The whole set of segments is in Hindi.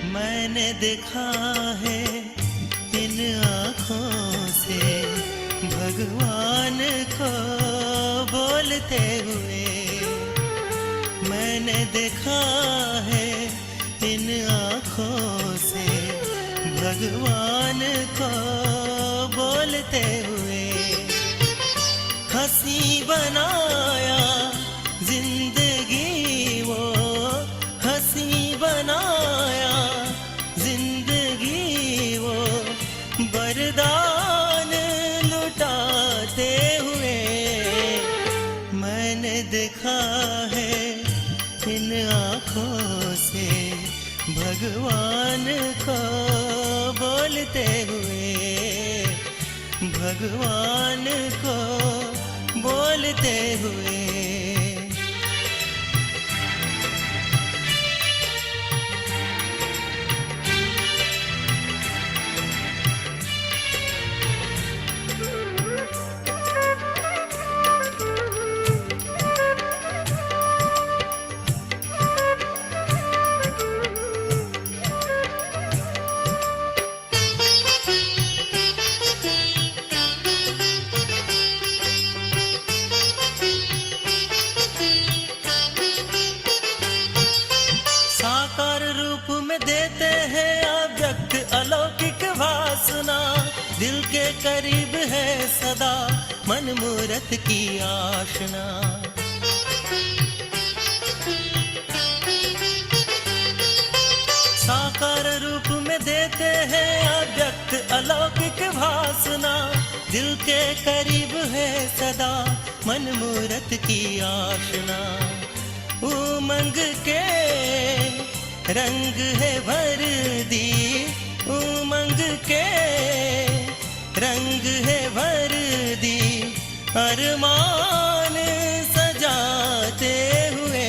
मैंने देखा है इन आँखों से भगवान को बोलते हुए। मैंने देखा है इन आँखों से भगवान को बोलते हुए। हंसी बनाया जिंदगी वो, हंसी बनाया जिंदगी वो, वरदान लुटाते हुए। मैंने देखा है इन आँखों से भगवान को बोलते हुए, भगवान को बोलते हुए। साकार रूप में देते हैं अव्यक्त अलौकिक वासना, दिल के करीब है सदा मन मूरत की आशना। साकार रूप में देते हैं अव्यक्त अलौकिक वासना, दिल के करीब है सदा मन मूरत की आशना। उमंग के रंग है वर्दी, उमंग के रंग है वर्दी, अरमान सजाते हुए।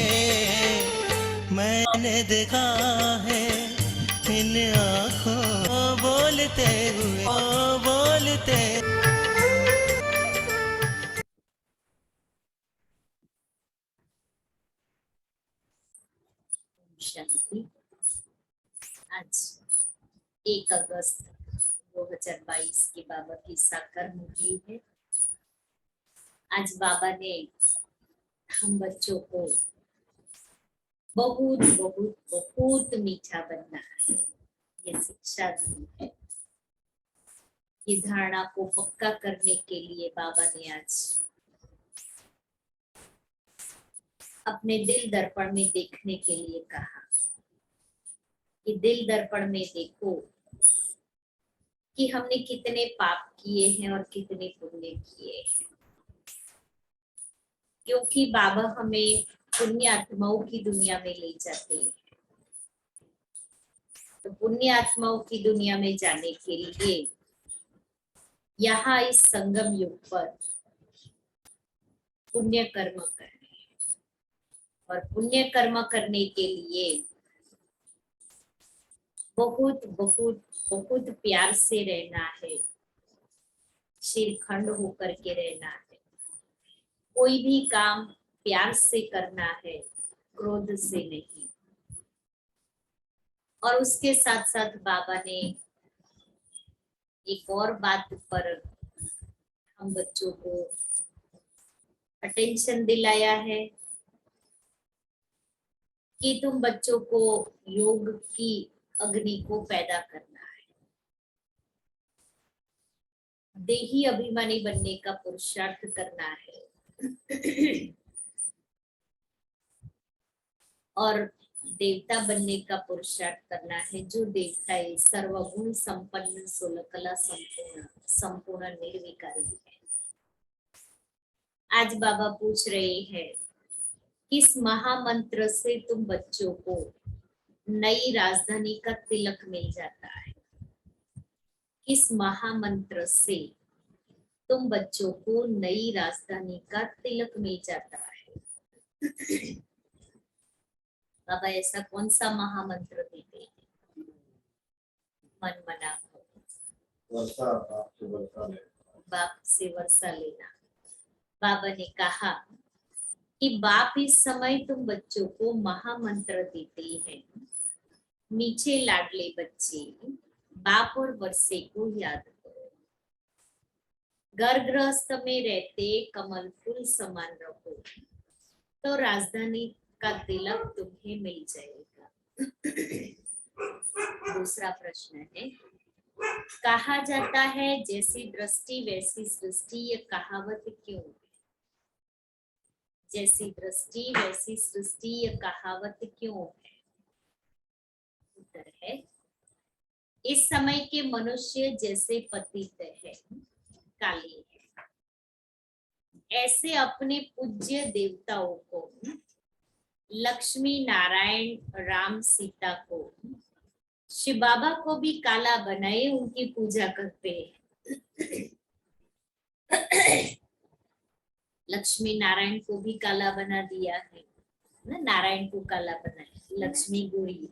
मैंने देखा है इन आँखों को बोलते हुए, बोलते। शांति। आज 1 अगस्त 2022 की बाबा की साकार मुरली है। आज बाबा ने हम बच्चों को बहुत बहुत बहुत मीठा बनना है, ये शिक्षा दी है। ये धारणा को पक्का करने के लिए बाबा ने आज अपने दिल दर्पण में देखने के लिए कहा कि दिल दर्पण में देखो कि हमने कितने पाप किए हैं और कितने पुण्य किए हैं। क्योंकि बाबा हमें पुण्य आत्माओं की दुनिया में ले जाते हैं, तो पुण्य आत्माओं की दुनिया में जाने के लिए यहाँ इस संगम युग पर पुण्य कर्म करने, और पुण्य कर्म करने के लिए बहुत बहुत बहुत प्यार से रहना है, शिरखंड होकर के रहना है। कोई भी काम प्यार से करना है, क्रोध से नहीं। और उसके साथ साथ बाबा ने एक और बात पर हम बच्चों को अटेंशन दिलाया है कि तुम बच्चों को योग की अग्नि को पैदा करना है, देही अभिमानी बनने का पुरुषार्थ करना है और देवता बनने का पुरुषार्थ करना है। जो देवता है सर्वगुण संपन्न, 16 कला संपूर्ण, संपूर्ण निर्विकारी है। आज बाबा पूछ रहे हैं किस महामंत्र से तुम बच्चों को नई राजधानी का तिलक मिल जाता है, किस महामंत्र से तुम बच्चों को नई राजधानी का तिलक मिल जाता है। बाबा ऐसा कौन सा महामंत्र देते हैं? मन मना वर्षा, बाप से वर्षा लेना। बाबा ने कहा कि बाप इस समय तुम बच्चों को महामंत्र देते हैं मीठे लाडले बच्चे, बाप और वर्षे को याद करो। घर गृहस्थ में रहते कमल फूल समान रहो, तो राजधानी का तिलक तुम्हें मिल जाएगा। दूसरा प्रश्न है, कहा जाता है जैसी दृष्टि वैसी सृष्टि, ये कहावत क्यों है? जैसी दृष्टि वैसी सृष्टि, ये कहावत क्यों है? उत्तर है, इस समय के मनुष्य जैसे पतित है, काली है, ऐसे अपने पूज्य देवताओं को, लक्ष्मी नारायण राम सीता को, शिव बाबा को भी काला बनाए उनकी पूजा करते हैं। लक्ष्मी नारायण को भी काला बना दिया है ना, नारायण को काला बनाया, लक्ष्मी गोरी,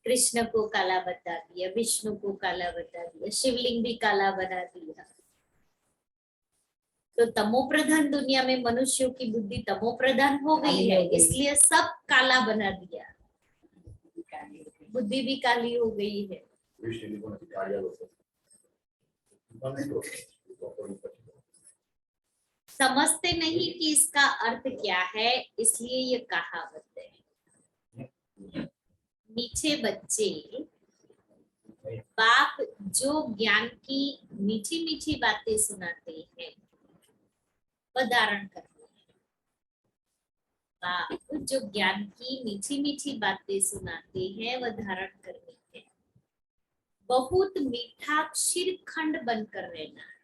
कृष्ण को काला बता दिया, विष्णु को काला बता दिया, शिवलिंग भी काला बना दिया। तो तमो प्रधान दुनिया में मनुष्यों की बुद्धि तमो प्रधान हो गई है, इसलिए सब काला बना दिया, बुद्धि भी काली हो गई है। समझते नहीं कि इसका अर्थ क्या है, इसलिए ये कहावत है। मीठे बच्चे, बाप जो ज्ञान की मीठी मीठी बातें सुनाते हैं वह धारण करते हैं। बाप जो ज्ञान की मीठी मीठी बातें सुनाते हैं वह धारण करते हैं। बहुत मीठा क्षीरखंड बनकर रहना है,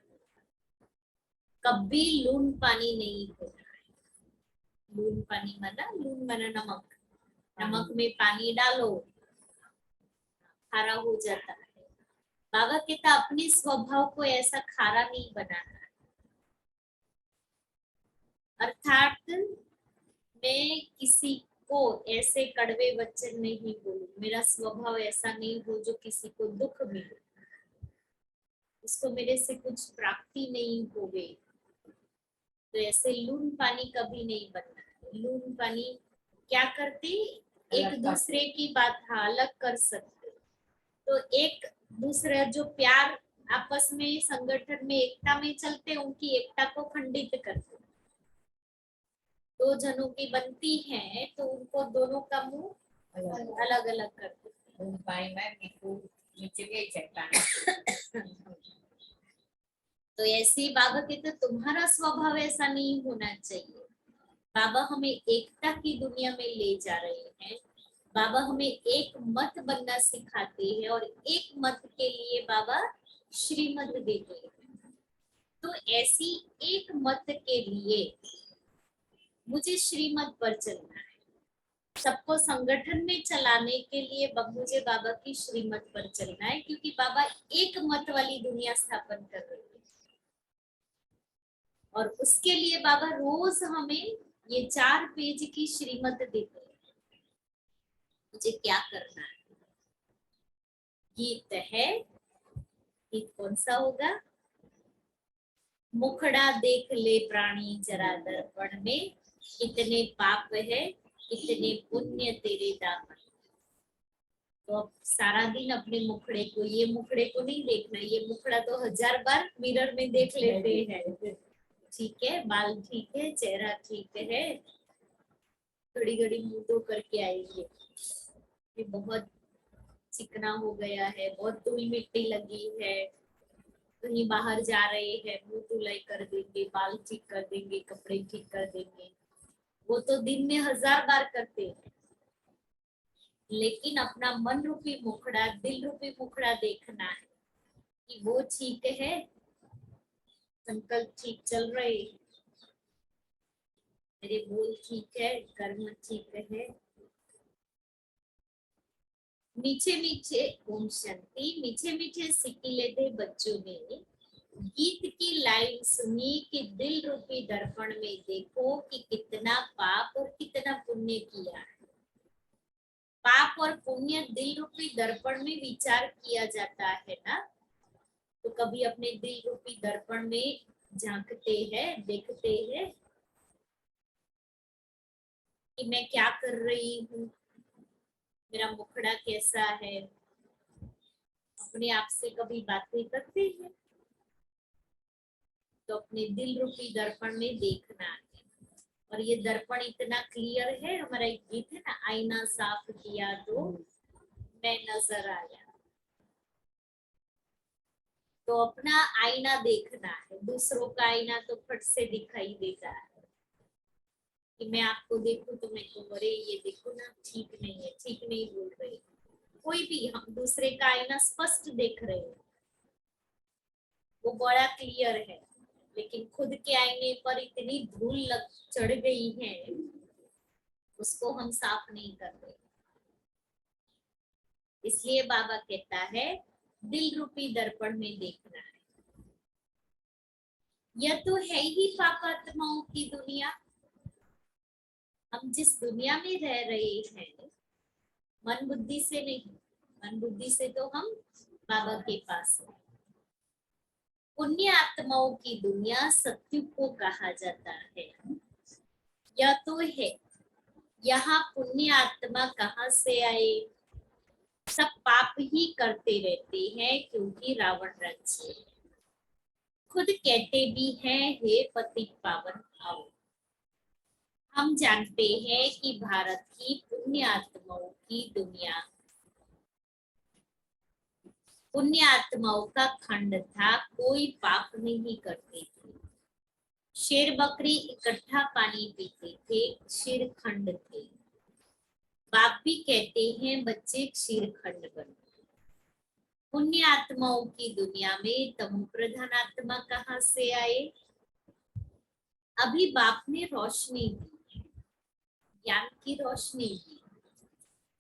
कभी लून पानी नहीं होना है। लून पानी माना, लून माना नमक, नमक में पानी डालो खारा हो जाता है। बाबा कहता अपने स्वभाव को ऐसा खारा नहीं बनाना, अर्थात मैं किसी को ऐसे कड़वे वचन नहीं बोलूं, मेरा स्वभाव ऐसा नहीं हो जो किसी को दुख मिले, उसको मेरे से कुछ प्राप्ति नहीं हो गई, तो ऐसे लून पानी कभी नहीं बनना है। लून पानी क्या करते, एक दूसरे की बात अलग कर सकते, तो एक दूसरे जो प्यार आपस में संगठन में एकता में चलते, उनकी एकता को खंडित करते। दो जनों की बनती है तो उनको दोनों का मुंह अलग अलग करते। तो ऐसे बाबा कहते तुम्हारा स्वभाव ऐसा नहीं होना चाहिए। बाबा हमें एकता की दुनिया में ले जा रहे हैं, बाबा हमें एक मत बनना सिखाते हैं और एक मत के लिए बाबा श्रीमत देते हैं। तो ऐसी एक मत के लिए मुझे श्रीमत पर चलना है, सबको संगठन में चलाने के लिए मुझे बाबा की श्रीमत पर चलना है, क्योंकि बाबा एक मत वाली दुनिया स्थापन कर रहे हैं। और उसके लिए बाबा रोज हमें ये 4 पेज की श्रीमत देते हैं, मुझे क्या करना है। गीत है, गीत कौन सा होगा, मुखड़ा देख ले प्राणी जरा दर्पण में, कितने पाप है कितने पुण्य तेरे दामन। तो अब सारा दिन अपने मुखड़े को, ये मुखड़े को नहीं देखना, ये मुखड़ा तो 1000 बार मिरर में देख लेते हैं। ठीक है, बाल ठीक है, चेहरा ठीक है, घड़ी घड़ी मुंह धो करके आएंगे, ये बहुत चिकना हो गया है, बहुत धूल मिट्टी लगी है, कहीं बाहर जा रहे हैं मुंह धुलाई कर देंगे, बाल ठीक कर देंगे, कपड़े ठीक कर देंगे, वो तो दिन में 1000 बार करते हैं। लेकिन अपना मन रूपी मुखड़ा, दिल रूपी मुखड़ा देखना है कि वो ठीक है, संकल्प ठीक चल रहे, मेरे बोल ठीक है, कर्म ठीक है। मीठे मीठे ओम शांति, मीठे मीठे सिकिले थे बच्चों ने गीत की लाइन सुनी कि दिल रूपी दर्पण में देखो कि कितना पाप और कितना पुण्य किया है। पाप और पुण्य दिल रूपी दर्पण में विचार किया जाता है ना, तो कभी अपने दिल रूपी दर्पण में झांकते हैं, देखते हैं कि मैं क्या कर रही हूँ, मेरा मुखड़ा कैसा है, अपने आप से कभी बातें करते हैं तो अपने दिल रूपी दर्पण में देखना है। और ये दर्पण इतना क्लियर है, हमारा एक गीत है ना, आईना साफ किया तो मैं नजर आया। तो अपना आईना देखना है, दूसरों का आईना तो फट से दिखाई देता है कि मैं आपको देखूं तो मैं कहूँ अरे ये देखो ना, ठीक नहीं है, ठीक नहीं बोल रही। कोई भी हम दूसरे का आईना स्पष्ट देख रहे हैं, वो बड़ा क्लियर है, लेकिन खुद के आईने पर इतनी धूल लग चढ़ गई है, उसको हम साफ नहीं कर रहे। इसलिए बाबा कहता है दिल रूपी दर्पण में देखना है। यह तो है ही पापात्माओं की दुनिया। हम जिस दुनिया में रह रहे हैं, मन बुद्धि से नहीं, मन बुद्धि से तो हम बाबा के पास हैं। पुण्य आत्माओं की दुनिया सत्युग को कहा जाता है। यह तो है, यहाँ पुण्य आत्मा कहाँ से आए? सब पाप ही करते रहते हैं क्योंकि रावण राज्य है। खुद कहते भी हैं हे पतित पावन आओ। हम जानते हैं कि भारत की पुण्य आत्माओं की दुनिया, पुण्य आत्माओं का खंड था, कोई पाप नहीं करते थे। शेर बकरी इकट्ठा पानी पीते थे, क्षीर खंड थे। बाप भी कहते हैं बच्चे क्षीर खंड बने। पुण्य आत्माओं की दुनिया में तमो प्रधान आत्मा कहाँ से आए? अभी बाप ने रोशनी दी, ज्ञान की रोशनी दी।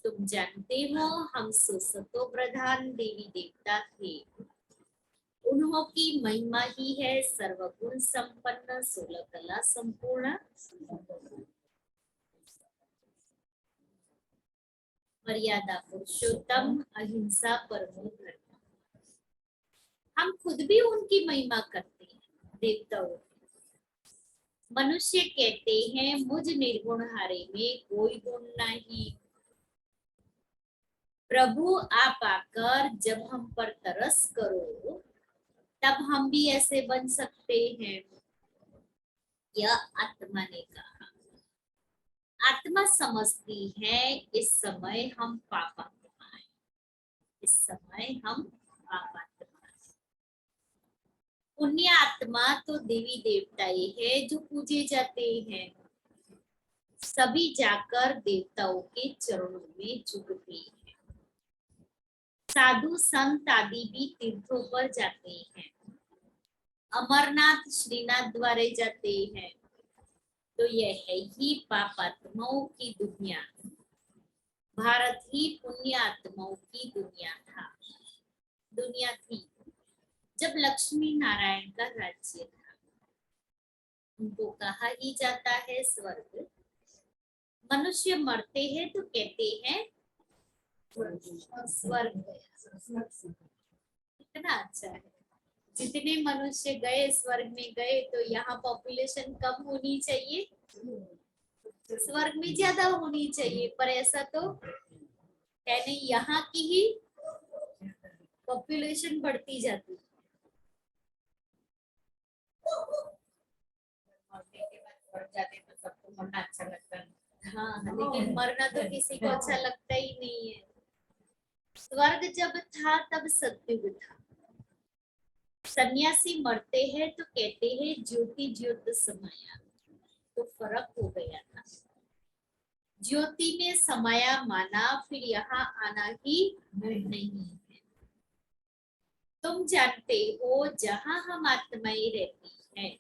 तुम जानते हो हम सतो प्रधान देवी देवता थे। उन्हों की महिमा ही है सर्वगुण संपन्न, 16 कला संपूर्ण, मर्यादा पुरुषोत्तम, अहिंसा परमो धर्म। हम खुद भी उनकी महिमा करते हैं देवताओं। मनुष्य कहते हैं मुझ निर्गुण हारे में कोई गुण नहीं। प्रभु आप आकर जब हम पर तरस करो तब हम भी ऐसे बन सकते हैं। यह आत्मा ने कहा। आत्मा समझती है इस समय हम पापात्मा हैं, इस समय हम पापात्मा हैं। पुण्य आत्मा तो देवी देवता ही है जो पूजे जाते हैं। सभी जाकर देवताओं के चरणों में झुकते हैं। साधु संत आदि भी तीर्थों पर जाते हैं, अमरनाथ श्रीनाथ द्वारे जाते हैं। तो यह है ही पापात्माओं की दुनिया। भारत ही पुण्य आत्माओं की दुनिया थी जब लक्ष्मी नारायण का राज्य था। उनको कहा ही जाता है स्वर्ग। मनुष्य मरते हैं तो कहते हैं स्वर्ग गया। कितना अच्छा है, जितने मनुष्य गए स्वर्ग में गए, तो यहाँ पॉपुलेशन कम होनी चाहिए, स्वर्ग में ज्यादा होनी चाहिए, पर ऐसा तो है नहीं। यहाँ की ही पॉपुलेशन बढ़ती जाती है। मरने के बाद स्वर्ग जाते तो सबको मरना अच्छा लगता है। हाँ, लेकिन मरना तो किसी को अच्छा लगता ही नहीं है। स्वर्ग जब था तब सतयुग था। सन्यासी मरते हैं तो कहते हैं ज्योति ज्योत समाया, तो फर्क हो गया था। ज्योति में समाया माना, फिर यहाँ आना ही नहीं है। तुम जानते हो जहाँ हम आत्माएं रहती हैं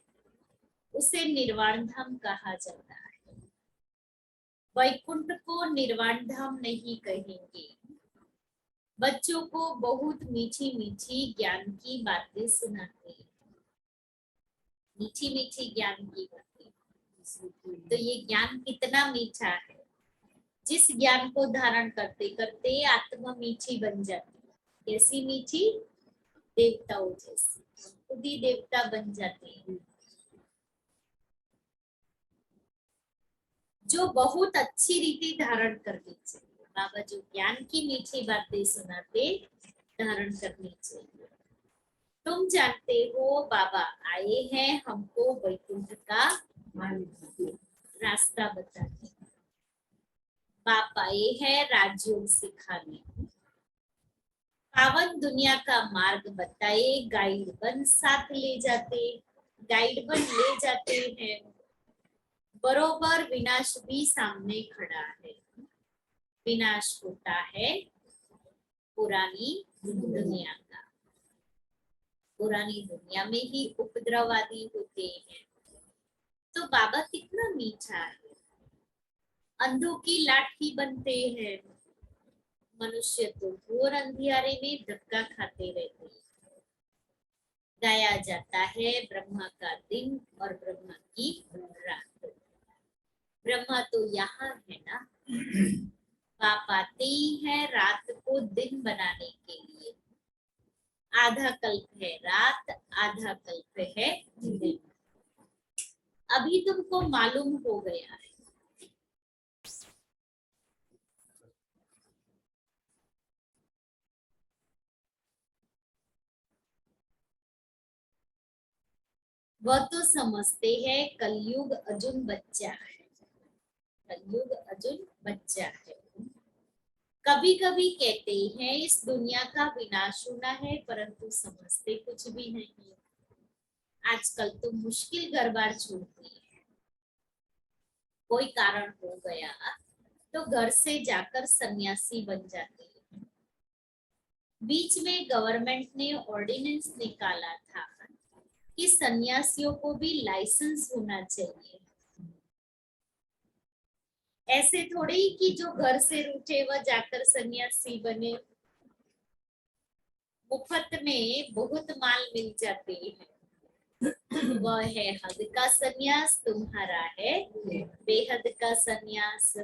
उसे निर्वाण धाम कहा जाता है। वैकुंठ को निर्वाण धाम नहीं कहेंगे। बच्चों को बहुत मीठी मीठी ज्ञान की बातें सुनाते हैं, मीठी मीठी ज्ञान की बातें। तो ये ज्ञान कितना मीठा है, जिस ज्ञान को धारण करते करते आत्मा मीठी बन जाती है। कैसी मीठी? देवताओं जैसी, खुद ही देवता बन जाते हैं। जो बहुत अच्छी रीति धारण कर लीजिए, बाबा जो ज्ञान की मीठी बातें सुनाते धारण करनी चाहिए। तुम जानते हो बाबा आए हैं हमको वैकुंठ का रास्ता बताने, बाप आए हैं राजयोग सिखाने, पावन दुनिया का मार्ग बताए, गाइड बन साथ ले जाते, गाइड बन ले जाते हैं। बरोबर विनाश भी सामने खड़ा है, विनाश होता है पुरानी दुनिया का, पुरानी दुनिया में ही उपद्रवादी होते हैं। तो बाबा कितना मीठा है, अंधों की लाठी बनते हैं, मनुष्य तो घोर अंधियारे में धक्का खाते रहते हैं। गाया जाता है ब्रह्मा का दिन और ब्रह्मा की रात। ब्रह्मा तो यहाँ है ना, बाप आते ही है रात को दिन बनाने के लिए। आधा कल्प है रात, आधा कल्प है दिन। अभी तुमको मालूम हो गया है। वह तो समझते हैं कलयुग अर्जुन बच्चा है, कलयुग अर्जुन बच्चा है। कभी कभी कहते हैं इस दुनिया का विनाश होना है, परंतु समझते कुछ भी नहीं। आजकल तो मुश्किल घर बार छोड़ती है, कोई कारण हो गया तो घर से जाकर सन्यासी बन जाते हैं। बीच में गवर्नमेंट ने ऑर्डिनेंस निकाला था कि सन्यासियों को भी लाइसेंस होना चाहिए। ऐसे थोड़े ही कि जो घर से रूठे वह जाकर सन्यासी बने। मुफ्त में बहुत माल मिल जाते हैं। वह है हद का सन्यास, तुम्हारा है बेहद का सन्यास।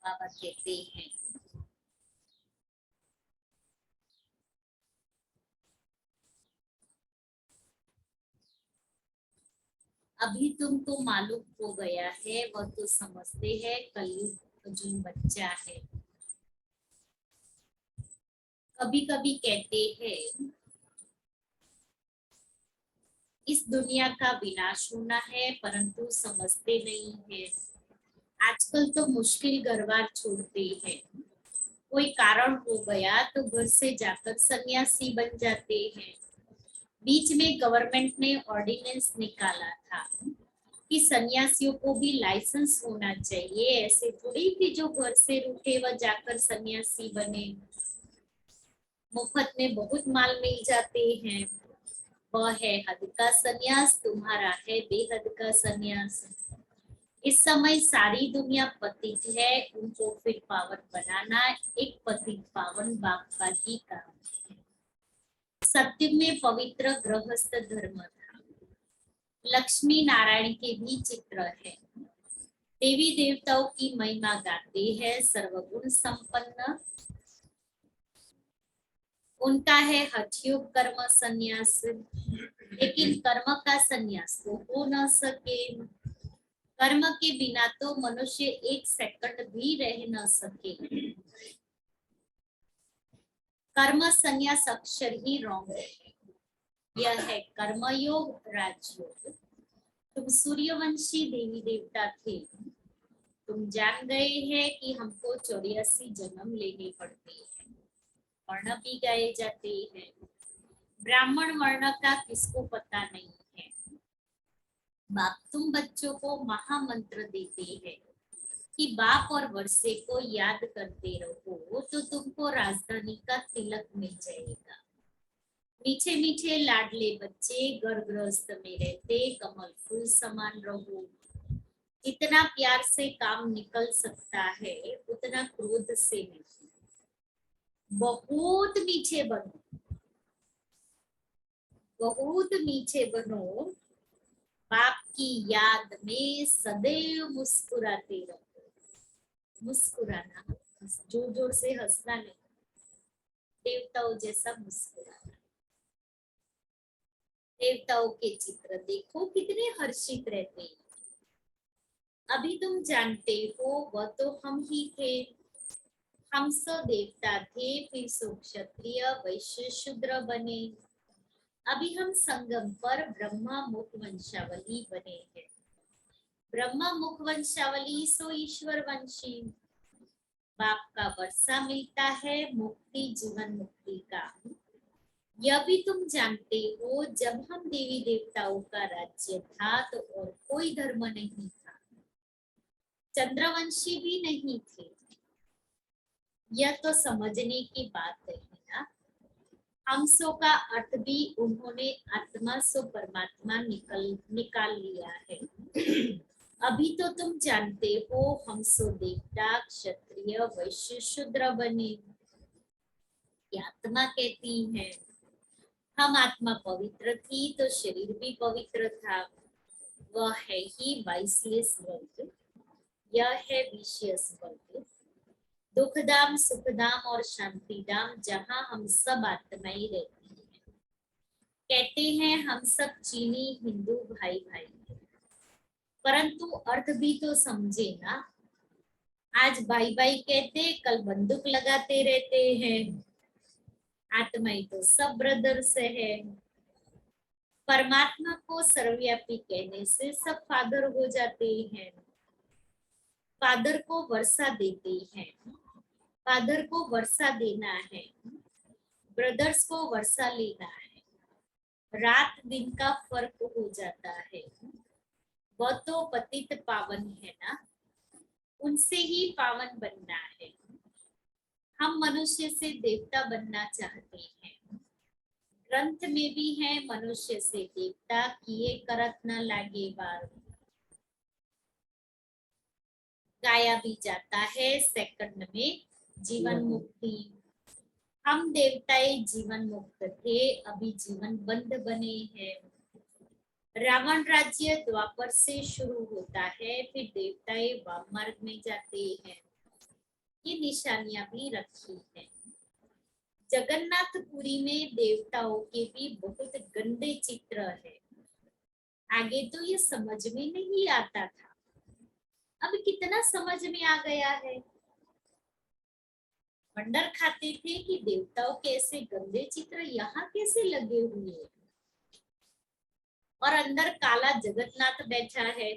बाबा कहते हैं अभी तुमको मालूम हो गया है, वह तो समझते हैं कलयुग अर्जुन बच्चा है। कभी कभी कहते हैं इस दुनिया का विनाश होना है, परंतु समझते नहीं है। आजकल तो मुश्किल घरबार छोड़ते हैं, कोई कारण हो गया तो घर से जाकर सन्यासी बन जाते हैं। बीच में गवर्नमेंट ने ऑर्डिनेंस निकाला था कि सन्यासियों को भी लाइसेंस होना चाहिए। ऐसे थोड़ी कि जो घर से रूठे वह जाकर सन्यासी बने। मुफ्त में बहुत माल मिल जाते हैं। वह है हद का सन्यास, तुम्हारा है बेहद का सन्यास। इस समय सारी दुनिया पतित है, उनको फिर पावन बनाना एक पतित पावन बाप का ही काम है। सत्य में पवित्र गृहस्थ धर्म था। लक्ष्मी नारायण के भी चित्र है। देवी देवताओं की महिमा गाते हैं, सर्वगुण संपन्न उनका है हठयोग कर्म संन्यास। लेकिन कर्म का संन्यास तो हो न सके। कर्म के बिना तो मनुष्य एक सेकंड भी रह न सके। कर्म संन्यास अक्षर ही रॉन्ग है। यह है कर्मयोग राजयोग। तुम सूर्यवंशी देवी देवता थे, तुम जान गए हैं कि हमको 84 जन्म लेने पड़ते हैं, वर्ण भी गाए जाते हैं। ब्राह्मण वर्ण का किसको पता नहीं है। बाप तुम बच्चों को महामंत्र देते हैं कि बाप और वर्षे को याद करते रहो तो तुमको राजधानी का तिलक मिल जाएगा। मीठे मीठे लाडले बच्चे घर गृहस्थ में रहते, कमल फूल समान रहो। इतना प्यार से काम निकल सकता है, उतना क्रोध से नहीं। बहुत मीठे बनो, बहुत मीठे बनो। बाप की याद में सदैव मुस्कुराते रहो। मुस्कुराना, जोर जोर से हंसना नहीं, देवताओं जैसा मुस्कुराना। देवताओं के चित्र देखो कितने हर्षित रहते हैं। अभी तुम जानते हो वह तो हम ही थे। हम सो देवता थे, फिर सो क्षत्रिय वैश्य शूद्र बने। अभी हम संगम पर ब्रह्मा मुख वंशावली बने हैं। ब्रह्मा मुख वंशावली सो ईश्वर वंशी। बाप का वर्षा मिलता है, मुक्ति जीवन मुक्ति का। यह भी तुम जानते हो जब हम देवी देवताओं का राज्य था तो और कोई धर्म नहीं था, चंद्रवंशी भी नहीं थे। यह तो समझने की बात है ना। हमसों का अर्थ भी उन्होंने आत्मा सो परमात्मा निकाल लिया है। अभी तो तुम जानते हो हम सो देवता क्षत्रिय वैश्य शूद्र बने। आत्मा कहती है हम आत्मा पवित्र थी तो शरीर भी पवित्र था। वह है ही वाइसलेस वर्ग, यह है विशियस वर्ग। दुखधाम सुखधाम और शांतिधाम जहां हम सब आत्माएं रहती हैं। कहते हैं हम सब चीनी हिंदू भाई भाई हैं, परंतु अर्थ भी तो समझे ना। आज भाई भाई कहते कल बंदूक लगाते रहते हैं। आत्माएं तो सब ब्रदर्स है। परमात्मा को सर्वव्यापी कहने से सब फादर हो जाते हैं। फादर को वर्षा देते हैं, फादर को वर्षा देना है, ब्रदर्स को वर्षा लेना है। रात दिन का फर्क हो जाता है। वह तो पतित पावन है ना, उनसे ही पावन बनना है। हम मनुष्य से देवता बनना चाहते हैं। ग्रंथ में भी है, मनुष्य से देवता किए करत न लागे बार। गाया भी जाता है सेकंड में जीवन मुक्ति। हम देवताएं जीवन मुक्त थे, अभी जीवन बंद बने हैं। रावण राज्य द्वापर से शुरू होता है, फिर देवताएं वाम मार्ग में जाते हैं। ये निशानियां भी रखी हैं। जगन्नाथपुरी में देवताओं के भी बहुत गंदे चित्र है। आगे तो ये समझ में नहीं आता था, अब कितना समझ में आ गया है। वंडर खाते थे कि देवताओं के ऐसे गंदे चित्र यहाँ कैसे लगे हुए हैं। और अंदर काला जगन्नाथ बैठा है,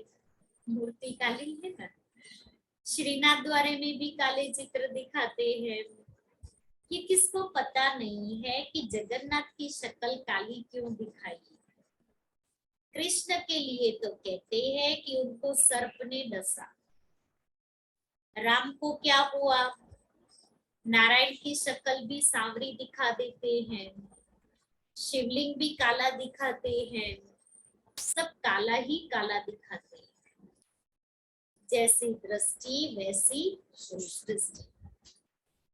मूर्ति काली है ना। श्रीनाथ द्वारे में भी काले चित्र दिखाते हैं। ये किसको पता नहीं है कि जगन्नाथ की शक्ल काली क्यों दिखाई। कृष्ण के लिए तो कहते हैं कि उनको सर्प ने डसा। राम को क्या हुआ, नारायण की शक्ल भी सांवरी दिखा देते हैं, शिवलिंग भी काला दिखाते हैं, सब काला ही काला दिखाते हैं। जैसी दृष्टि वैसी दृष्टि।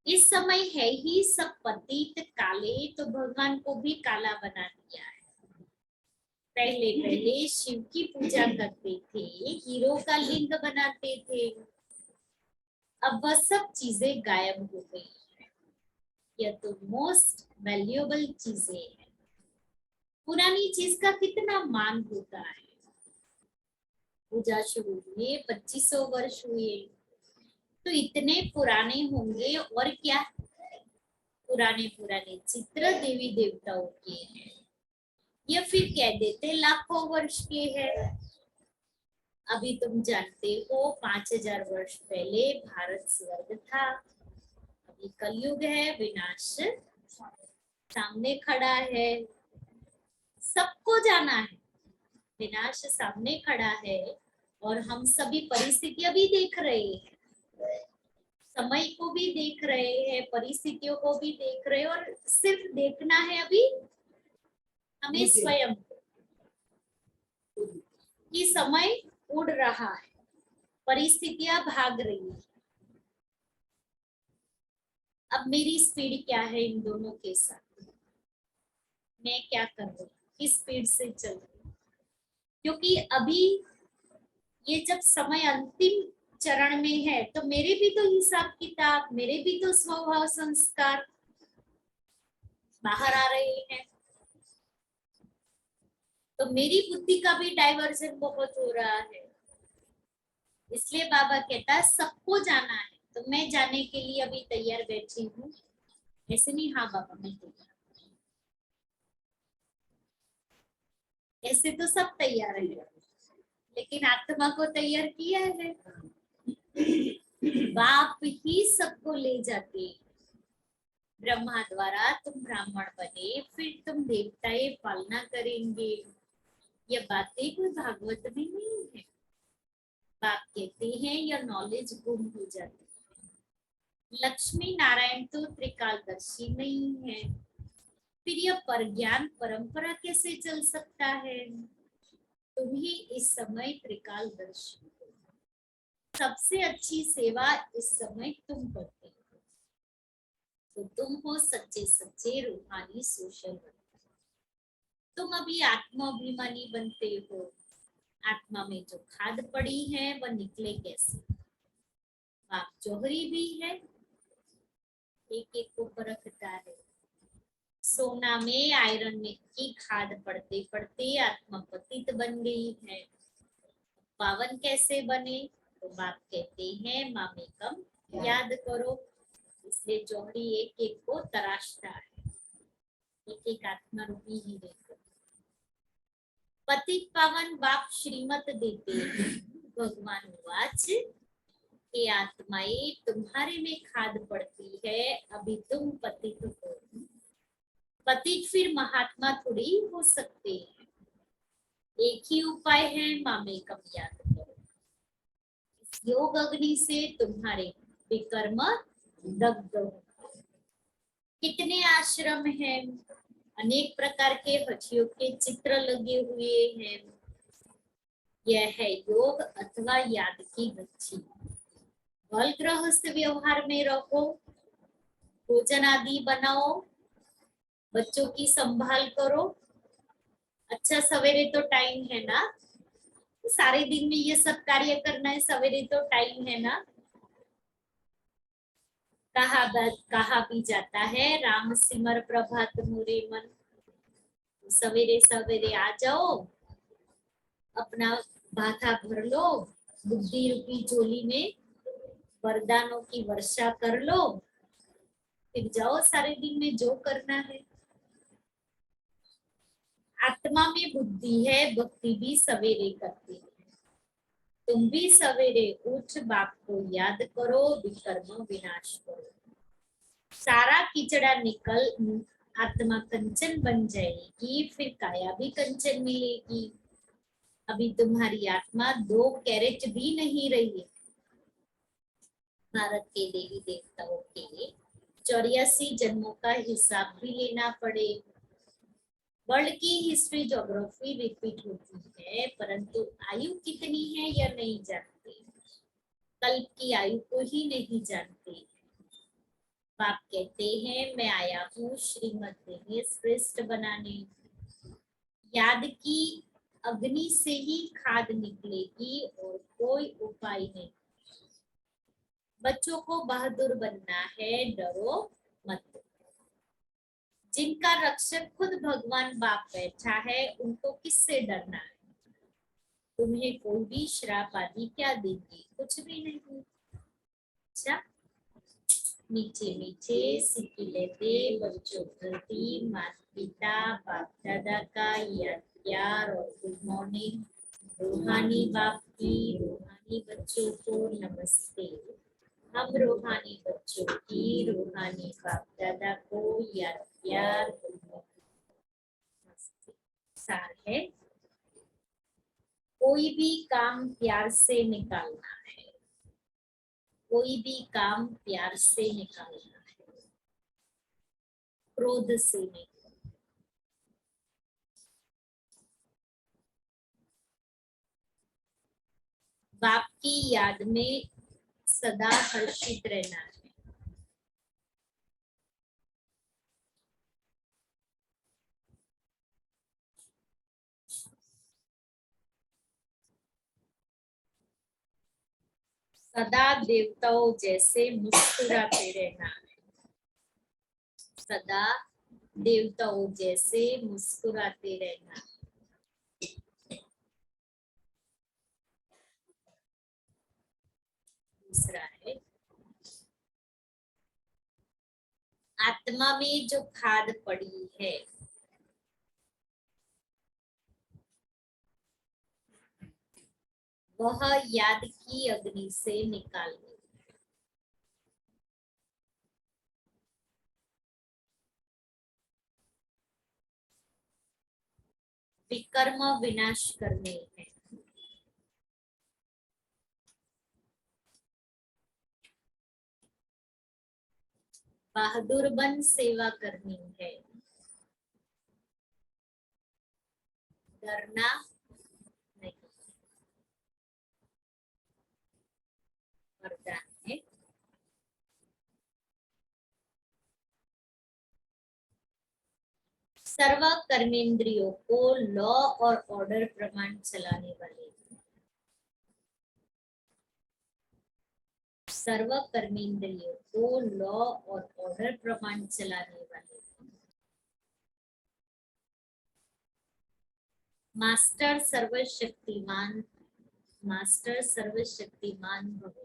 इस समय है ही सब पतित काले, तो भगवान को भी काला बना दिया है। पहले पहले शिव की पूजा करते थे, हीरो का लिंग बनाते थे, अब वह सब चीजें गायब हो गई है। यह तो मोस्ट वैल्यूएबल चीजें हैं। पुरानी चीज का कितना मान होता है। पूजा शुरू हुए 2500 वर्ष हुए, तो इतने पुराने होंगे और क्या। पुराने पुराने चित्र देवी देवताओं के हैं, या फिर कह देते लाखों वर्ष के हैं। अभी तुम जानते हो 5000 वर्ष पहले भारत स्वर्ग था, अभी कलयुग है, विनाश सामने खड़ा है। सबको जाना है, विनाश सामने खड़ा है और हम सभी परिस्थितियां भी देख रहे हैं, समय को भी देख रहे हैं, परिस्थितियों को भी देख रहे हैं। और सिर्फ देखना है अभी हमें स्वयं को, कि समय उड़ रहा है, परिस्थितियां भाग रही है। अब मेरी स्पीड क्या है इन दोनों के साथ, मैं क्या कर रही हूँ, किस स्पीड से चल रही हूँ। क्योंकि अभी ये जब समय अंतिम चरण में है, तो मेरे भी तो हिसाब किताब, मेरे भी तो स्वभाव संस्कार बाहर आ रहे हैं। तो मेरी बुद्धि का भी डाइवर्जन बहुत हो रहा है। इसलिए बाबा कहता है सबको जाना है, तो मैं जाने के लिए अभी तैयार बैठी हूँ। ऐसे नहीं, हाँ बाबा मैं तैयार, ऐसे तो सब तैयार है, लेकिन आत्मा को तैयार किया है। बाप ही सबको ले जाते। ब्रह्मा द्वारा तुम ब्राह्मण बने, फिर तुम देवताएं पालना करेंगे। ये बातें कोई भागवत में नहीं है। बाप कहते हैं यह नॉलेज गुम हो जाती है। लक्ष्मी नारायण तो त्रिकालदर्शी नहीं है, फिर यह परज्ञान परंपरा कैसे चल सकता है। तुम ही इस समय त्रिकालदर्शी हो। सबसे अच्छी सेवा इस समय तुम करते हो, तो तुम हो सच्चे सच्चे रूहानी सोशल वर्कर। तुम अभी आत्माभिमानी बनते हो। आत्मा में जो खाद पड़ी है वह निकले कैसे। बाप जौहरी भी है, एक एक को परखता है। सोना में आयरन में की खाद पड़ते पड़ते आत्मा पतित बन गई है। पावन कैसे बने, तो बाप कहते हैं मामेकम याद करो। इसलिए जौहरी एक एक को तराशता है, एक एक आत्मा रूपी ही देखो। पतित पावन बाप श्रीमत देते हैं। भगवान वाच ये आत्माएं तुम्हारे में खाद पड़ती है, अभी तुम पतित हो। पतित फिर महात्मा थोड़ी हो सकते हैं। एक ही उपाय है, मामेकम याद करो। इस योग अग्नि से तुम्हारे विकर्म दग्ध हो। कितने आश्रम हैं, अनेक प्रकार के हठियों के चित्र लगे हुए हैं। यह है योग अथवा याद की गच्छी। बल गृहस्थ व्यवहार में रखो, भोजन आदि बनाओ, बच्चों की संभाल करो। अच्छा, सवेरे तो टाइम है ना, सारे दिन में ये सब कार्य करना है, सवेरे तो टाइम है ना। कहा भी जाता है, राम सिमर प्रभात मोरे मन। सवेरे सवेरे आ जाओ, अपना भाथा भर लो, बुद्धि रूपी झोली में वरदानों की वर्षा कर लो, फिर जाओ सारे दिन में जो करना है। आत्मा में बुद्धि है, भक्ति भी सवेरे करती है। तुम भी सवेरे उठ बाप को याद करो, विकर्म विनाश करो। सारा कीचड़ा निकल आत्मा कंचन बन जाएगी, फिर काया भी कंचन मिलेगी। अभी तुम्हारी आत्मा 2 कैरेट भी नहीं रही है। भारत के देवी देवताओं के 84 जन्मों का हिसाब भी लेना पड़े। वर्ल्ड की हिस्ट्री ज्योग्राफी रिपीट होती है, परंतु आयु कितनी है यह नहीं जानते। कल्प की आयु को ही नहीं जानते। बाप कहते हैं, मैं आया हूँ श्रीमद देह श्रेष्ठ बनाने। याद की अग्नि से ही खाद निकलेगी और कोई उपाय नहीं। बच्चों को बहादुर बनना है, डरो मत। जिनका रक्षक खुद भगवान बाप बैठा है, उनको किससे डरना है। तुम्हें कोई भी श्राप आदि क्या देंगे, कुछ भी नहीं। अच्छा, मीठे मीठे सिक्के लेते बच्चों प्रति माता पिता बाप दादा का याद प्यार और गुड मॉर्निंग। रूहानी बाप की रूहानी बच्चों को नमस्ते। हम रूहानी बच्चों की रूहानी बाप दादा को याद प्यार गुड मॉर्निंग नमस्ते। सार है, कोई भी काम प्यार से निकालना है, कोई भी काम प्यार से निकालना है, क्रोध से नहीं। बाप की याद में सदा हर्षित रहना है। सदा देवताओं जैसे मुस्कुराते रहना है। सदा देवताओं जैसे मुस्कुराते रहना। दूसरा है, आत्मा में जो खाद पड़ी है, वह याद की अग्नि से निकालनी। विकर्म विनाश करने हैं। बहादुर बन सेवा करनी है। डरना नहीं। वरदान है, सर्व कर्मेंद्रियों को लॉ और ऑर्डर प्रमाण चलाने वाले। सर्व कर्मेंद्रियों को लॉ और ऑर्डर प्रमाण चलाने वाले। मास्टर सर्वशक्तिमान, मास्टर सर्वशक्तिमान भव।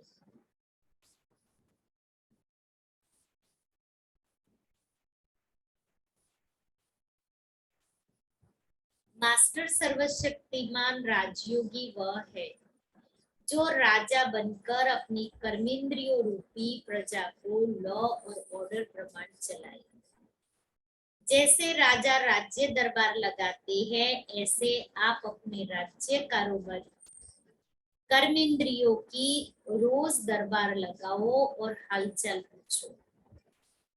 मास्टर सर्वशक्तिमान राजयोगी वह है जो राजा बनकर अपनी कर्मेंद्रियों रूपी प्रजा को लॉ और ऑर्डर प्रमाण चलाए। जैसे राजा राज्य दरबार लगाते हैं, ऐसे आप अपने राज्य कारोबार कर्मेंद्रियों की रोज दरबार लगाओ और हालचाल पूछो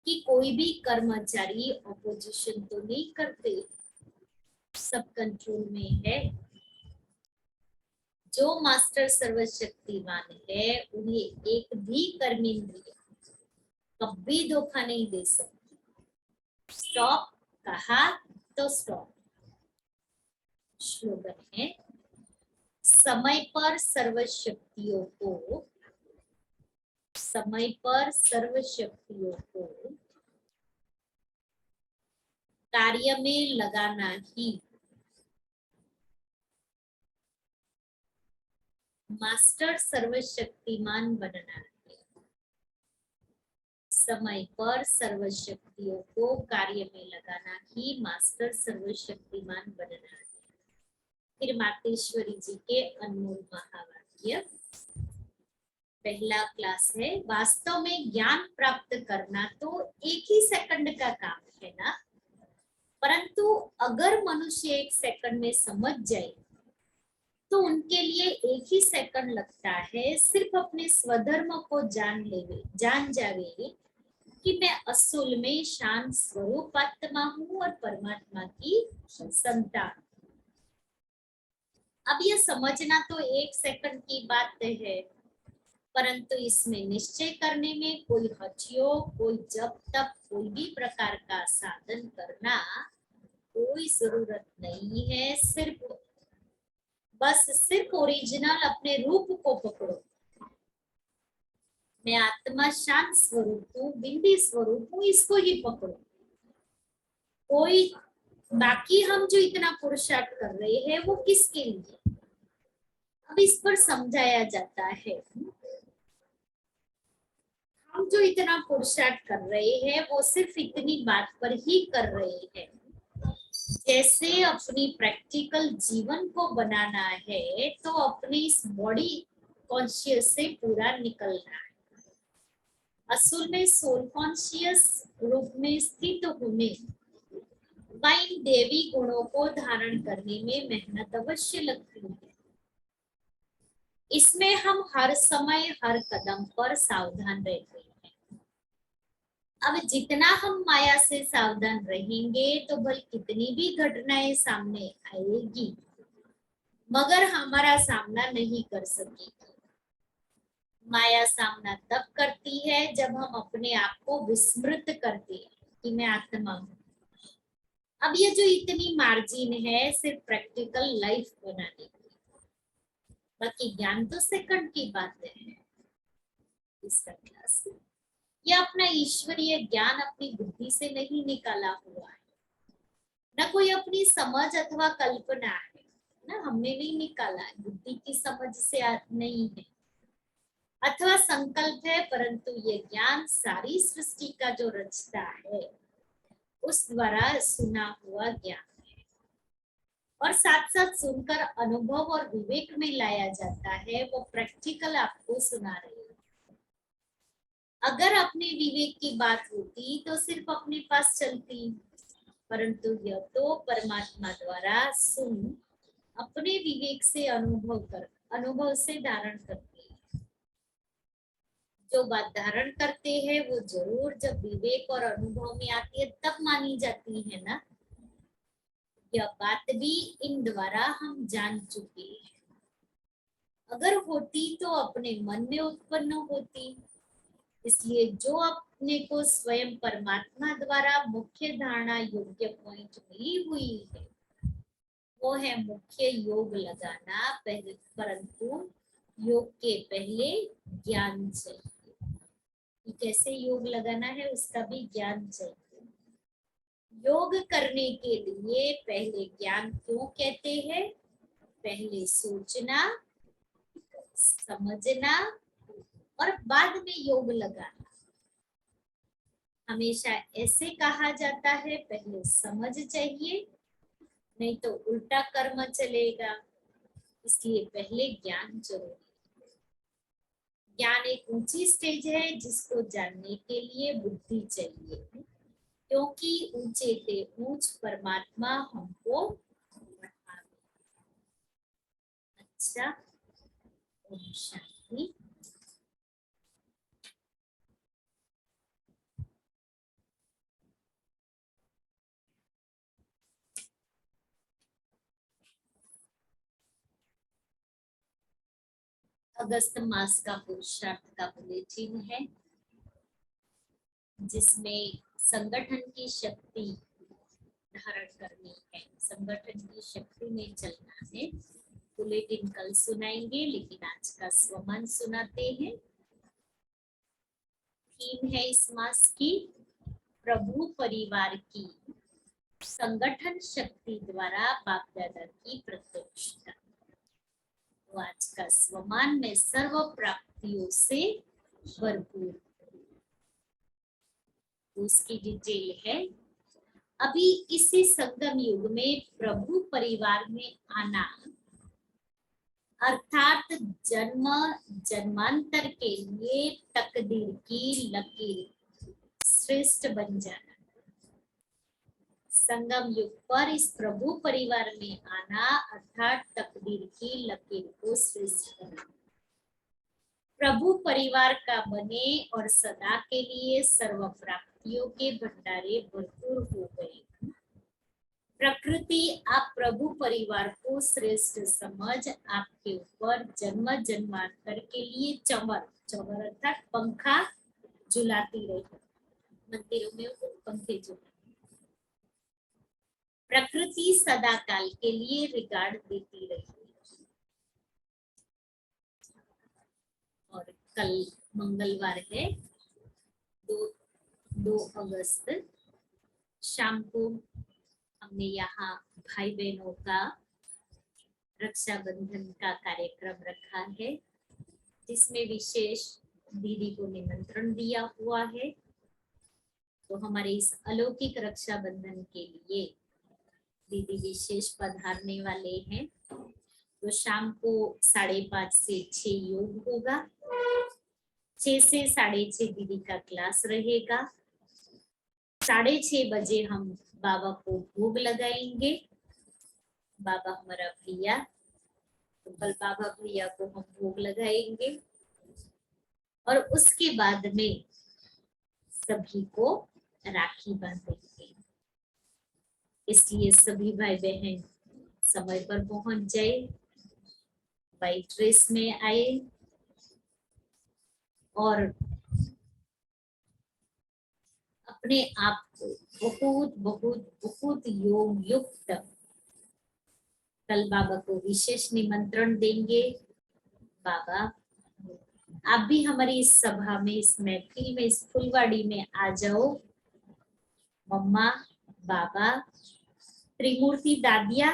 कि कोई भी कर्मचारी ऑपोजिशन तो नहीं करते, सब कंट्रोल में है। जो मास्टर सर्वशक्तिमान है उन्हें एक भी कर्मेंद्रिय कभी धोखा नहीं दे सकती। स्टॉप कहा तो स्टॉप। स्लोगन है, समय पर सर्व शक्तियों को कार्य में लगाना ही मास्टर सर्वशक्तिमान बनना है। समय पर सर्व शक्तियों को कार्य में लगाना ही मास्टर सर्वशक्तिमान बनना है। फिर मातेश्वरी जी के अनमोल महावाक्य। पहला क्लास है, वास्तव में ज्ञान प्राप्त करना तो एक ही सेकंड का काम है ना, परंतु अगर मनुष्य एक सेकंड में समझ जाए तो उनके लिए एक ही सेकंड लगता है। सिर्फ अपने स्वधर्म को जान जावे कि मैं असूल में शांत स्वरूप आत्मा हूँ और परमात्मा की संतान। अब यह समझना तो एक सेकंड की बात है, परंतु इसमें निश्चय करने में कोई हठयोग, कोई जब तक कोई भी प्रकार का साधन करना कोई जरूरत नहीं है। सिर्फ ओरिजिनल अपने रूप को पकड़ो। मैं आत्मा शांत स्वरूप हूँ, बिंदी स्वरूप हूँ, इसको ही पकड़ो। कोई बाकी हम जो इतना पुरुषार्थ कर रहे हैं वो किसके लिए? अब इस पर समझाया जाता है, हम जो इतना पुरुषार्थ कर रहे हैं वो सिर्फ इतनी बात पर ही कर रहे हैं, जैसे अपनी प्रैक्टिकल जीवन को बनाना है तो अपने इस बॉडी कॉन्शियस से पूरा निकलना है। असल में सोल कॉन्शियस रूप में स्थित होने व इन देवी गुणों को धारण करने में मेहनत अवश्य लगती है। इसमें हम हर समय हर कदम पर सावधान रहते हैं। अब जितना हम माया से सावधान रहेंगे तो भले कितनी भी घटनाएं सामने आएगी मगर हमारा सामना नहीं कर सकेगी। माया सामना तब करती है जब हम अपने आप को विस्मृत करते हैं कि मैं आत्मा हूँ। अब ये जो इतनी मार्जिन है सिर्फ प्रैक्टिकल लाइफ बनाने की, बाकी ज्ञान तो सेकंड की बात है। इसका क्लास यह अपना ईश्वरीय ज्ञान अपनी बुद्धि से नहीं निकाला हुआ है, न कोई अपनी समझ अथवा कल्पना है ना, हमने नहीं निकाला है, बुद्धि की समझ से नहीं है अथवा संकल्प है, परंतु ये ज्ञान सारी सृष्टि का जो रचता है उस द्वारा सुना हुआ ज्ञान है और साथ साथ सुनकर अनुभव और विवेक में लाया जाता है। वो प्रैक्टिकल आपको सुना रही है। अगर अपने विवेक की बात होती तो सिर्फ अपने पास चलती, परंतु यह तो परमात्मा द्वारा सुन अपने विवेक से अनुभव से धारण करती है। जो बात धारण करते हैं वो जरूर जब विवेक और अनुभव में आती है तब मानी जाती है ना। यह बात भी इन द्वारा हम जान चुके हैं। अगर होती तो अपने मन में उत्पन्न होती, इसलिए जो अपने को स्वयं परमात्मा द्वारा मुख्य धारणा योग्य पॉइंट मिली हुई है वो है मुख्य योग लगाना पहले, परंतु योग के पहले ज्ञान चाहिए। कैसे योग लगाना है उसका भी ज्ञान चाहिए। योग करने के लिए पहले ज्ञान क्यों कहते हैं? पहले सोचना, समझना और बाद में योग लगाना। हमेशा ऐसे कहा जाता है, पहले समझ चाहिए नहीं तो उल्टा कर्म चलेगा, इसलिए पहले ज्ञान जरूरी। ज्ञान एक ऊंची स्टेज है जिसको जानने के लिए बुद्धि चाहिए। क्योंकि ऊंचे ते ऊंच परमात्मा हमको बढ़ावे। अच्छा, ओम शांति। अगस्त मास का पुरुषार्थ का बुलेटिन है, जिसमें संगठन की शक्ति धारण करनी है, संगठन की शक्ति में चलना है। बुलेटिन कल सुनाएंगे, लेकिन आज का स्वमन सुनाते हैं। थीम है इस मास की प्रभु परिवार की संगठन शक्ति द्वारा बाप दादा की प्रतिष्ठा। तो आज का स्वमान में सर्व प्राप्तियों से भरपूर, उसकी डिटेल है। अभी इसी संगम युग में प्रभु परिवार में आना अर्थात जन्म जन्मांतर के लिए तकदीर की लकीर श्रेष्ठ बन जाना। संगम युग पर इस प्रभु परिवार में आना अर्थात तकदीर की लकीर को श्रेष्ठ करना। प्रभु परिवार का बने और सदा के लिए सर्व प्राप्तियों के भंडारे भरपूर हो गए। प्रकृति आप प्रभु परिवार को श्रेष्ठ समझ आपके ऊपर जन्म जन्मांतर के लिए चमर चमर अर्थात पंखा झुलाती रही। मंदिरों में पंखे झुलाते, प्रकृति सदा काल के लिए रिगार्ड देती रही। और कल मंगलवार है 2 अगस्त, शाम को हमने यहाँ भाई बहनों का रक्षाबंधन का कार्यक्रम रखा है, जिसमें विशेष दीदी को निमंत्रण दिया हुआ है। तो हमारे इस अलौकिक रक्षाबंधन के लिए दीदी विशेष पधारने वाले हैं। तो शाम को 5:30 से 6 योग होगा, 6 से 6:30 दीदी का क्लास रहेगा। 6:30 बजे हम बाबा को भोग लगाएंगे। बाबा हमारा भैया, तो कल बाबा भैया को हम भोग लगाएंगे और उसके बाद में सभी को राखी बांधेंगे। इसलिए सभी भाई बहन समय पर पहुंच जाए, वाइट ड्रेस में आए और अपने आप को बहुत बहुत बहुत योग युक्त, कल बाबा को विशेष निमंत्रण देंगे। बाबा आप भी हमारी इस सभा में, इस महफिल में, इस फुलवाड़ी में आ जाओ। मम्मा, बाबा, त्रिमूर्ति दादिया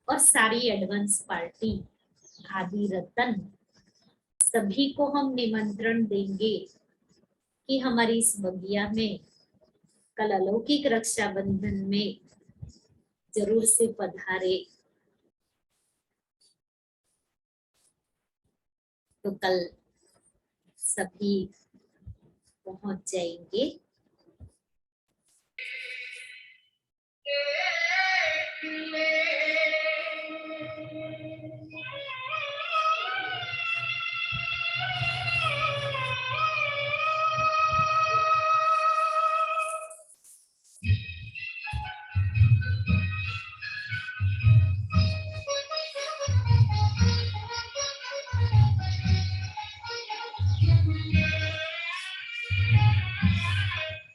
और सारी एडवांस पार्टी, आदि रतन, सभी को हम निमंत्रण देंगे कि हमारी इस बगिया में कल अलौकिक रक्षाबंधन में जरूर से पधारे। तो कल सभी पहुंच जाएंगे।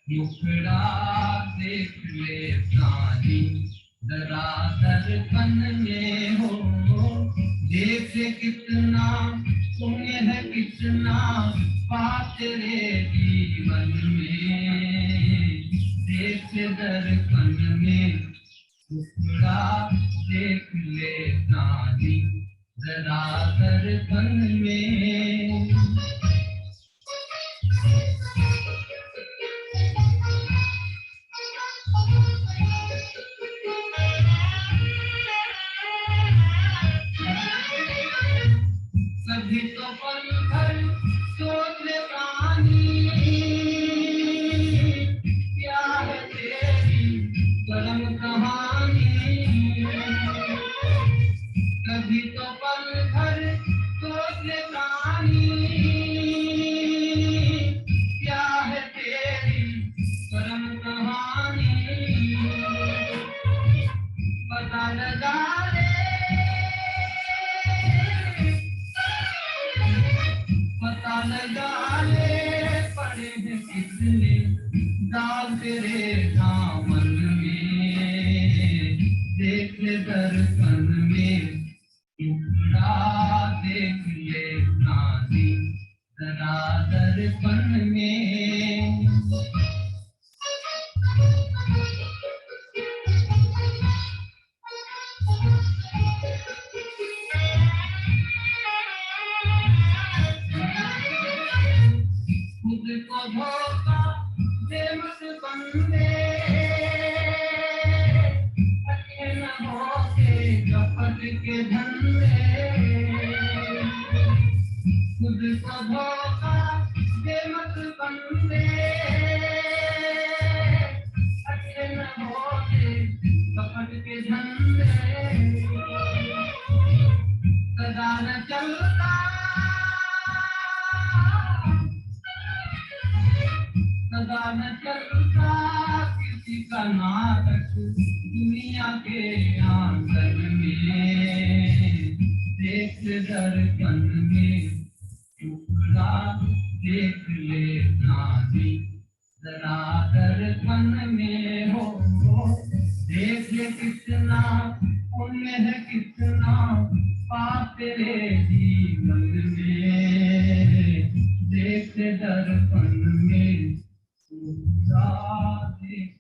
मुखड़ा देख ले प्राणी जरा दर्पण में हो, देख कितना पुण्य है कितना पाप तेरे जीवन में, देख दर्पण में मुखड़ा देख ले प्राणी जरा दर्पण में। सभी तो पल भर सोच प्राणी क्या है जाल डाले पड़े हैं कितने दाग तेरे दामन में, देख ले दर्पण में टुकड़ा, देख ले नानी जरा दर्पण में। खुद को धोखा दे मत बंदे, अटके न होके कपट के धंधे। खुद को धोखा दे मत बंदे, अटके न होके कपट के धंधे। सदा न चलता सदा न चलता किसी का नाटक दुनिया के आंगन में, देख दर्पण में टुकड़ा, देख ले नानी जरा दर्पण में हो। देख ले कितना पुण्य है कितना पाप तेरे जीवन में, देख दर्पण में टुकड़ा, देख